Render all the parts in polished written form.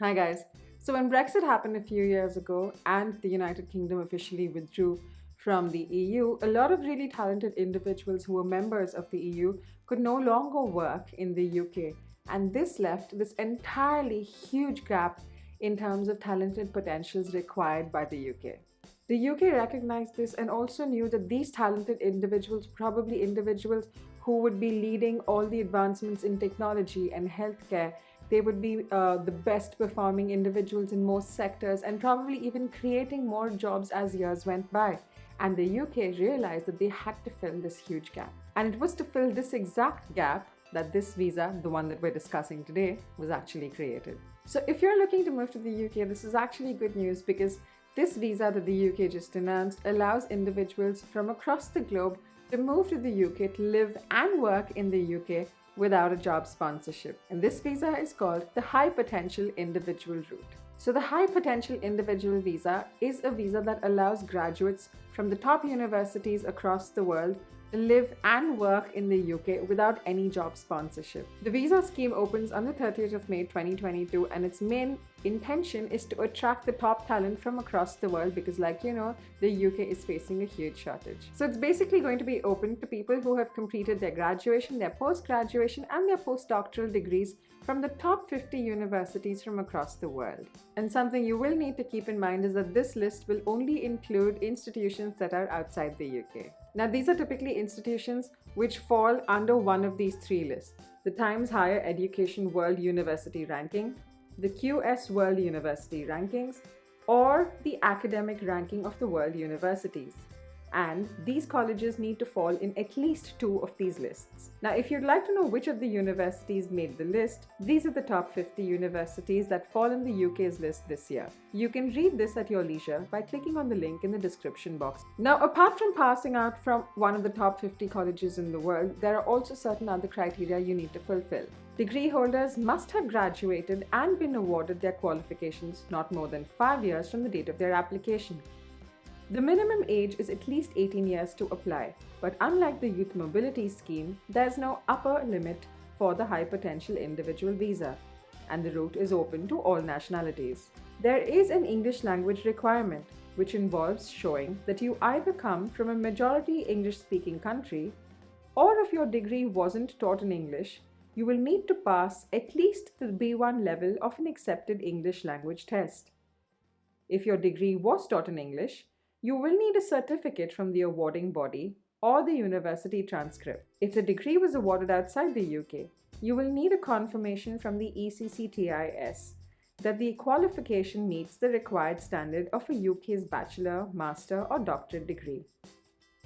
Hi guys. So when Brexit happened a few years ago and the United Kingdom officially withdrew from the EU, a lot of really talented individuals who were members of the EU could no longer work in the UK. And this left this entirely huge gap in terms of talented potentials required by the UK. The UK recognized this and also knew that these talented individuals, probably individuals who would be leading all the advancements in technology and healthcare, they would be the best performing individuals in most sectors and probably even creating more jobs as years went by. And the UK realized that they had to fill this huge gap. And it was to fill this exact gap that this visa, the one that we're discussing today, was actually created. So if you're looking to move to the UK, this is actually good news because this visa that the UK just announced allows individuals from across the globe to move to the UK to live and work in the UK without a job sponsorship. And this visa is called the High Potential Individual Route. So the High Potential Individual Visa is a visa that allows graduates from the top universities across the world to live and work in the UK without any job sponsorship. The visa scheme opens on the 30th of May 2022 and its main intention is to attract the top talent from across the world because, like you know, the UK is facing a huge shortage. So it's basically going to be open to people who have completed their graduation, their post-graduation and their postdoctoral degrees from the top 50 universities from across the world. And something you will need to keep in mind is that this list will only include institutions that are outside the UK. Now, these are typically institutions which fall under one of these three lists: the Times Higher Education World University Ranking, the QS World University Rankings, or the Academic Ranking of the World Universities. And these colleges need to fall in at least two of these lists. Now, if you'd like to know which of the universities made the list, these are the top 50 universities that fall in the UK's list this year. You can read this at your leisure by clicking on the link in the description box. Now, apart from passing out from one of the top 50 colleges in the world, there are also certain other criteria you need to fulfill. Degree holders must have graduated and been awarded their qualifications not more than 5 years from the date of their application. The minimum age is at least 18 years to apply, but unlike the Youth Mobility Scheme, there's no upper limit for the High Potential Individual Visa, and the route is open to all nationalities. There is an English language requirement, which involves showing that you either come from a majority English-speaking country, or if your degree wasn't taught in English, you will need to pass at least the B1 level of an accepted English language test. If your degree was taught in English, you will need a certificate from the awarding body or the university transcript. If the degree was awarded outside the UK, you will need a confirmation from the ECCTIS that the qualification meets the required standard of a UK's bachelor, master, or doctorate degree.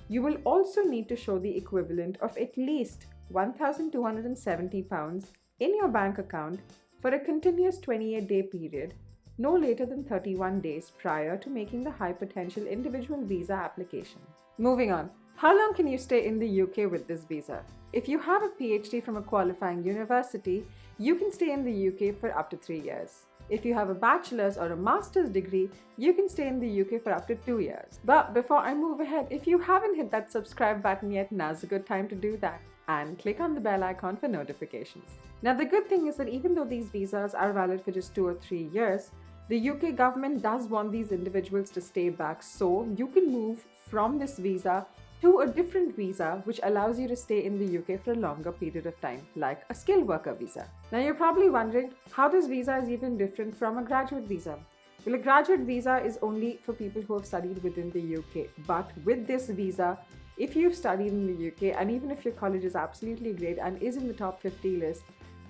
You will also need to show the equivalent of at least £1,270 in your bank account for a continuous 28-day period no later than 31 days prior to making the High Potential Individual Visa application. Moving on, how long can you stay in the UK with this visa? If you have a PhD from a qualifying university, you can stay in the UK for up to 3 years. If you have a bachelor's or a master's degree, you can stay in the UK for up to 2 years. But before I move ahead, if you haven't hit that subscribe button yet, now's a good time to do that. And click on the bell icon for notifications. Now, the good thing is that even though these visas are valid for just 2 or 3 years, the UK government does want these individuals to stay back, so you can move from this visa to a different visa which allows you to stay in the UK for a longer period of time, like a skilled worker visa. Now, you're probably wondering how this visa is even different from a graduate visa. Well, a graduate visa is only for people who have studied within the UK, but with this visa, if you've studied in the UK and even if your college is absolutely great and is in the top 50 list,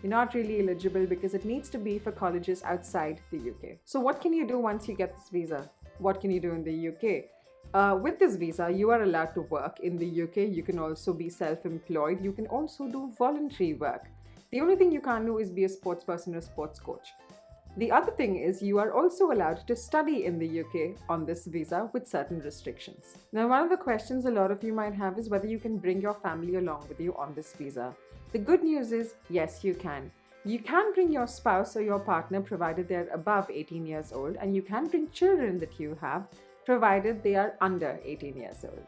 you're not really eligible because it needs to be for colleges outside the UK. So what can you do once you get this visa? What can you do in the UK? With this visa, you are allowed to work in the UK. You can also be self-employed. You can also do voluntary work. The only thing you can't do is be a sports person or a sports coach. The other thing is you are also allowed to study in the UK on this visa with certain restrictions. Now, one of the questions a lot of you might have is whether you can bring your family along with you on this visa. The good news is, yes, you can. You can bring your spouse or your partner provided they're above 18 years old, and you can bring children that you have provided they are under 18 years old.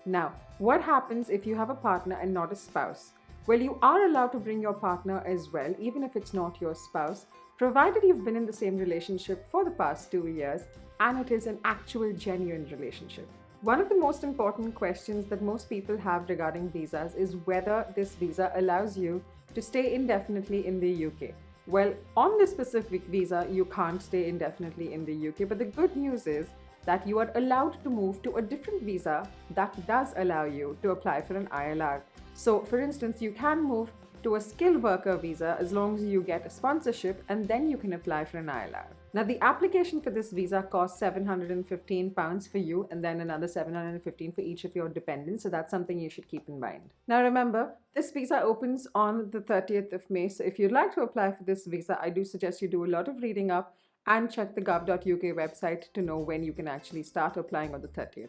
Now, what happens if you have a partner and not a spouse? Well, you are allowed to bring your partner as well, even if it's not your spouse, provided you've been in the same relationship for the past 2 years and it is an actual genuine relationship. One of the most important questions that most people have regarding visas is whether this visa allows you to stay indefinitely in the UK. Well, on this specific visa, you can't stay indefinitely in the UK, but the good news is that you are allowed to move to a different visa that does allow you to apply for an ILR. So, for instance, you can move to a skilled worker visa as long as you get a sponsorship, and then you can apply for an ILR. Now, the application for this visa costs £715 for you and then another £715 for each of your dependents. So that's something you should keep in mind. Now, remember, this visa opens on the 30th of May. So if you'd like to apply for this visa, I do suggest you do a lot of reading up and check the gov.uk website to know when you can actually start applying on the 30th.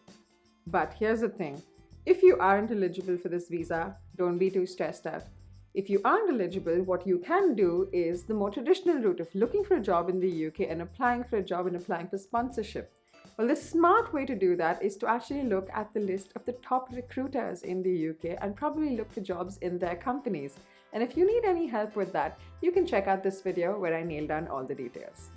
But here's the thing. If you aren't eligible for this visa, don't be too stressed out. If you aren't eligible, what you can do is the more traditional route of looking for a job in the UK and applying for a job and applying for sponsorship. Well, the smart way to do that is to actually look at the list of the top recruiters in the UK and probably look for jobs in their companies. And if you need any help with that, you can check out this video where I nail down all the details.